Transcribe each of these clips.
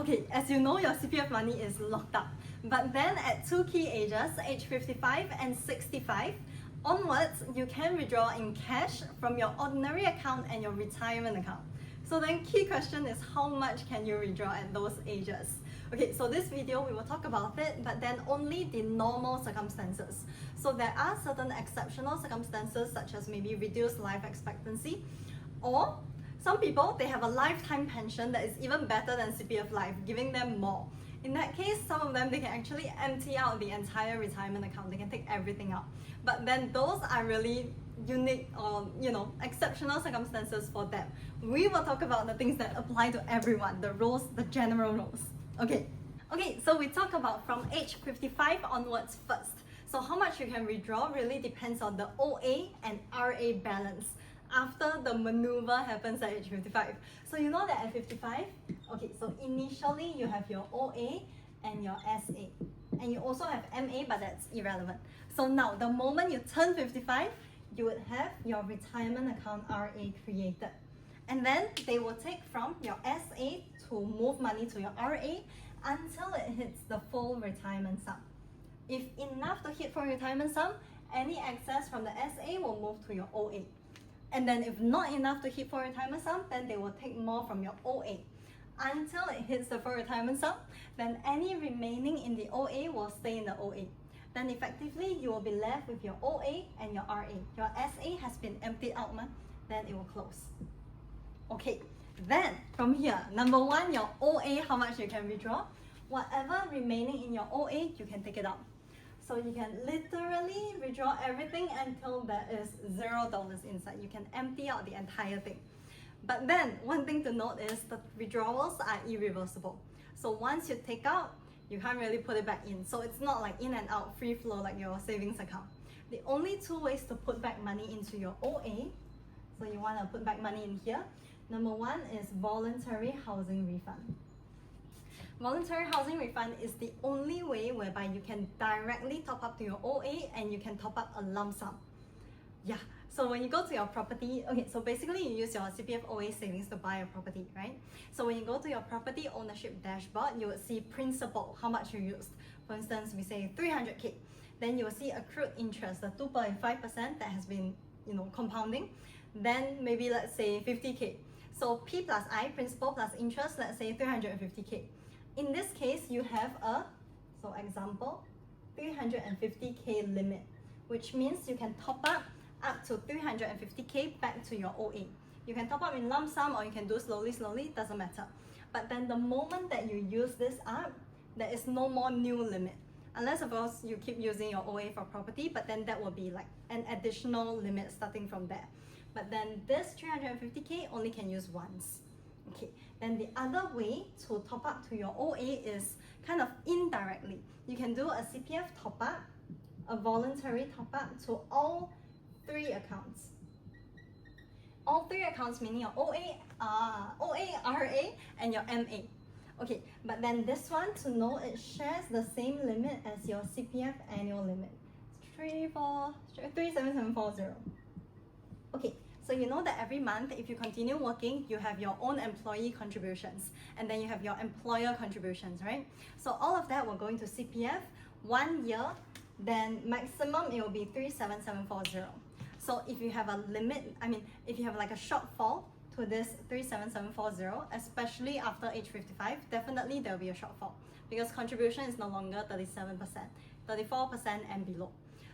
Okay, as you know, your CPF money is locked up. But then at two key ages, age 55 and 65, onwards, you can withdraw in cash from your ordinary account and your retirement account. So then key question is how much can you withdraw at those ages? Okay, so this video we will talk about it, but then only the normal circumstances. So there are certain exceptional circumstances such as maybe reduced life expectancy, or some people, they have a lifetime pension that is even better than CPF Life, giving them more. In that case, some of them, they can actually empty out the entire retirement account. They can take everything out. But then those are really unique or, exceptional circumstances for them. We will talk about the things that apply to everyone, the rules, the general rules. Okay, so we talk about from age 55 onwards first. So how much you can withdraw really depends on the OA and RA balance after the maneuver happens at age 55. So you know that at 55, okay, so initially you have your OA and your SA. And you also have MA, but that's irrelevant. So now, the moment you turn 55, you would have your retirement account RA created. And then they will take from your SA to move money to your RA until it hits the full retirement sum. If enough to hit full retirement sum, any excess from the SA will move to your OA. And then if not enough to hit full retirement sum, then they will take more from your OA. Until it hits the full retirement sum, then any remaining in the OA will stay in the OA. Then effectively, you will be left with your OA and your RA. Your SA has been emptied out, then it will close. Okay, then from here, number one, your OA, how much you can withdraw. Whatever remaining in your OA, you can take it out. So you can literally withdraw everything until there is $0 inside. You can empty out the entire thing. But then one thing to note is the withdrawals are irreversible. So once you take out, you can't really put it back in. So it's not like in and out, free flow like your savings account. The only two ways to put back money into your OA, so you want to put back money in here. Number one is voluntary housing refund. Voluntary housing refund is the only way whereby you can directly top up to your OA and you can top up a lump sum. Yeah, so when you go to your property, okay, so basically you use your CPF OA savings to buy a property, right? So when you go to your property ownership dashboard, you would see principal, how much you used. For instance, we say 300K. Then you will see accrued interest, the 2.5% that has been, compounding. Then maybe let's say 50K. So P plus I, principal plus interest, let's say 350K. In this case, you have so example, 350K limit, which means you can top up to 350K back to your OA. You can top up in lump sum or you can do slowly, doesn't matter. But then the moment that you use this up, there is no more new limit. Unless of course you keep using your OA for property, but then that will be like an additional limit starting from there. But then this 350K only can use once. Okay, then the other way to top up to your OA is kind of indirectly. You can do a CPF top up, a voluntary top up to all three accounts. All three accounts meaning your OA, RA, and your MA. Okay, but then this one, to know it shares the same limit as your CPF annual limit. It's 37740. Okay. So you know that every month, if you continue working, you have your own employee contributions, and then you have your employer contributions, right? So all of that will go into CPF 1 year, then maximum it will be 37740. So if you have a limit, if you have like a shortfall to this 37740, especially after age 55, definitely there will be a shortfall because contribution is no longer 37%, 34% and below.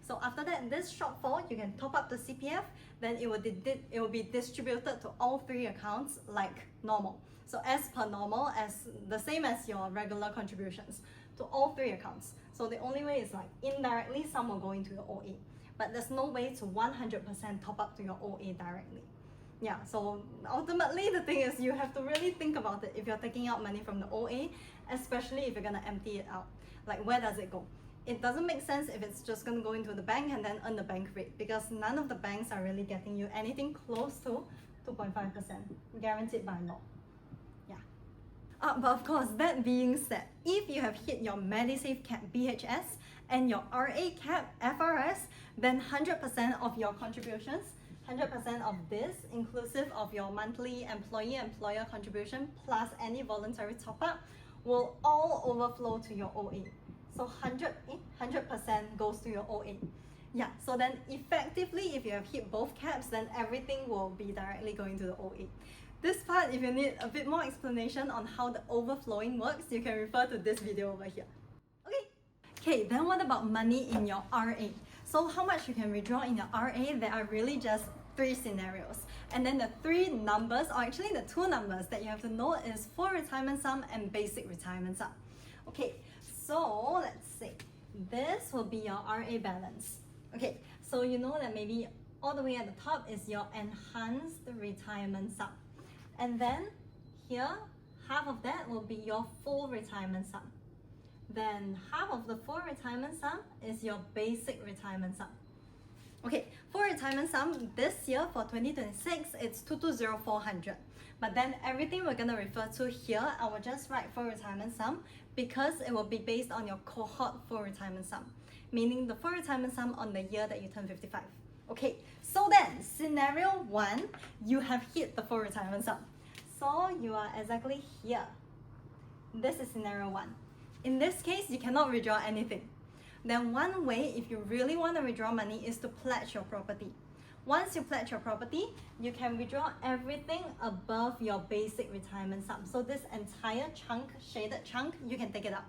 So after that, this shortfall, you can top up the CPF, then it will be distributed to all three accounts like normal. So as per normal, as the same as your regular contributions to all three accounts. So the only way is like indirectly, some will go into your OA, but there's no way to 100% top up to your OA directly. Yeah, so ultimately the thing is you have to really think about it if you're taking out money from the OA, especially if you're gonna empty it out. Like where does it go? It doesn't make sense if it's just going to go into the bank and then earn the bank rate because none of the banks are really getting you anything close to 2.5% guaranteed by law. Yeah. But of course, that being said, if you have hit your MediSave cap BHS and your RA cap FRS, then 100% of your contributions, 100% of this, inclusive of your monthly employee-employer contribution plus any voluntary top-up, will all overflow to your OA. So 100% goes to your OA. Yeah, so then effectively, if you have hit both caps, then everything will be directly going to the OA. This part, if you need a bit more explanation on how the overflowing works, you can refer to this video over here. Okay, then what about money in your RA? So how much you can withdraw in your RA, there are really just 3 scenarios. And then the 3 numbers, or actually the 2 numbers that you have to know is full retirement sum and basic retirement sum. Okay, so let's see. This will be your RA balance. Okay, so you know that maybe all the way at the top is your enhanced retirement sum. And then here, half of that will be your full retirement sum. Then half of the full retirement sum is your basic retirement sum. Okay, full retirement sum this year for 2026, it's 220,400. But then everything we're going to refer to here, I will just write full retirement sum because it will be based on your cohort full retirement sum, meaning the full retirement sum on the year that you turn 55. Okay, so then scenario 1, you have hit the full retirement sum. So you are exactly here. This is scenario 1. In this case, you cannot withdraw anything. Then one way, if you really want to withdraw money, is to pledge your property. Once you pledge your property, you can withdraw everything above your basic retirement sum. So this entire chunk, shaded chunk, you can take it out.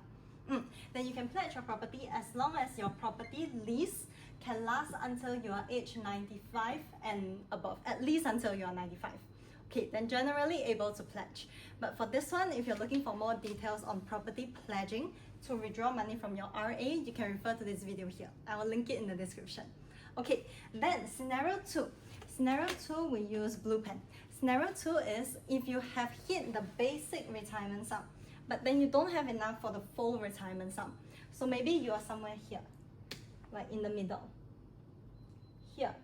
Then you can pledge your property as long as your property lease can last until you are age 95 and above, at least until you are 95. Okay, then generally able to pledge. But for this one, if you're looking for more details on property pledging to withdraw money from your RA, you can refer to this video here. I will link it in the description. Okay, then scenario 2. Scenario 2, we use blue pen. Scenario 2 is if you have hit the basic retirement sum, but then you don't have enough for the full retirement sum. So maybe you are somewhere here, like in the middle, here.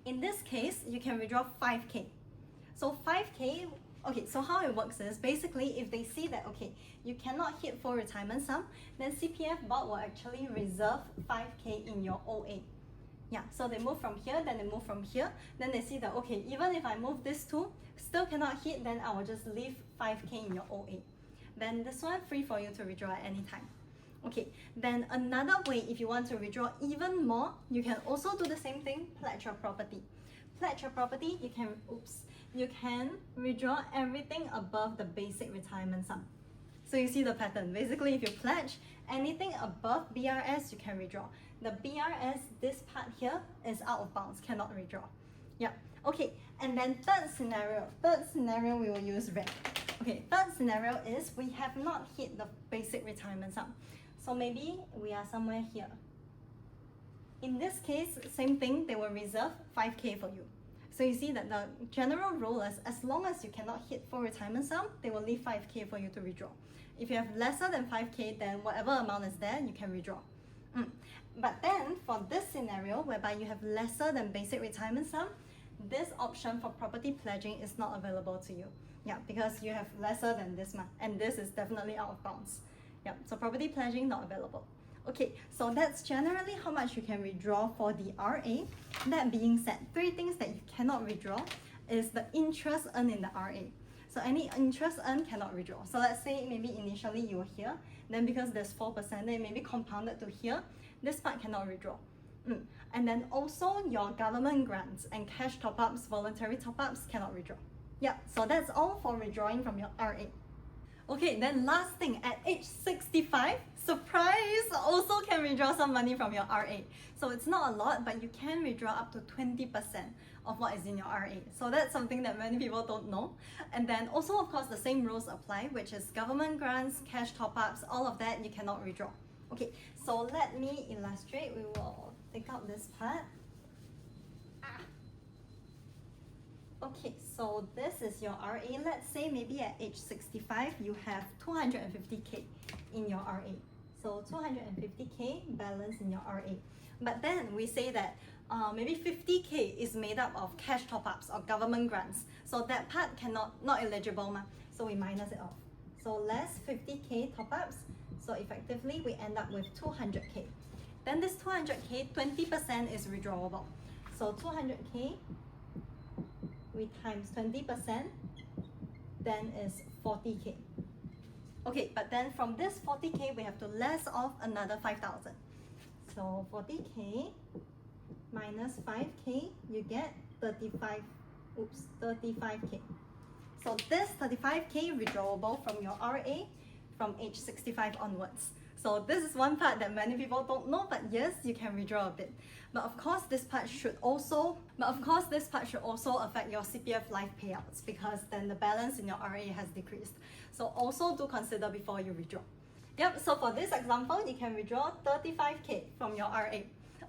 In this case, you can withdraw 5K. So 5K, okay, so how it works is basically if they see that, okay, you cannot hit full retirement sum, then CPF board will actually reserve 5K in your OA. Yeah, so they move from here, then they move from here, then they see that, okay, even if I move this two, still cannot hit, then I will just leave 5K in your OA. Then this one, free for you to withdraw at any time. Okay, then another way, if you want to withdraw even more, you can also do the same thing, pledge your property. Pledge your property, you can withdraw everything above the basic retirement sum. So you see the pattern. Basically, if you pledge anything above BRS, you can withdraw. The BRS, this part here, is out of bounds, cannot withdraw. Yeah. Okay, and then third scenario we will use red. Okay, third scenario is we have not hit the basic retirement sum. So maybe we are somewhere here. In this case, same thing, they will reserve 5K for you. So you see that the general rule is as long as you cannot hit full retirement sum, they will leave 5K for you to withdraw. If you have lesser than 5K, then whatever amount is there, you can withdraw. But then for this scenario, whereby you have lesser than basic retirement sum, this option for property pledging is not available to you. Yeah, because you have lesser than this one, and this is definitely out of bounds. Yeah, so property pledging not available. Okay, so that's generally how much you can withdraw for the RA. That being said, 3 things that you cannot withdraw is the interest earned in the RA. So any interest earned cannot withdraw. So let's say maybe initially you were here, then because there's 4%, then it may be compounded to here, this part cannot withdraw. And then also your government grants and cash top-ups, voluntary top-ups cannot withdraw. Yeah, so that's all for withdrawing from your RA. Okay, then last thing, at age 65, surprise, also can withdraw some money from your RA. So it's not a lot, but you can withdraw up to 20% of what is in your RA. So that's something that many people don't know. And then also, of course, the same rules apply, which is government grants, cash top-ups, all of that you cannot withdraw. Okay, so let me illustrate. We will take out this part. Okay, so this is your RA. Let's say maybe at age 65, you have 250K in your RA. So 250K balance in your RA. But then we say that maybe 50K is made up of cash top-ups or government grants. So that part not eligible. So we minus it off. So less 50K top-ups. So effectively, we end up with 200K. Then this 200K, 20% is withdrawable. So 200K, we times 20%, then is 40K. Okay, but then from this 40K, we have to less off another 5,000. So 40K minus 5K, you get 35K. So this 35K withdrawable from your RA from age 65 onwards. So this is one part that many people don't know, but yes, you can withdraw a bit. But of course, this part should also affect your CPF life payouts, because then the balance in your RA has decreased. So also do consider before you withdraw. Yep, so for this example, you can withdraw 35K from your RA.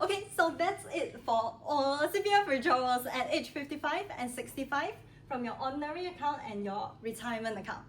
Okay, so that's it for all CPF withdrawals at age 55 and 65 from your ordinary account and your retirement account.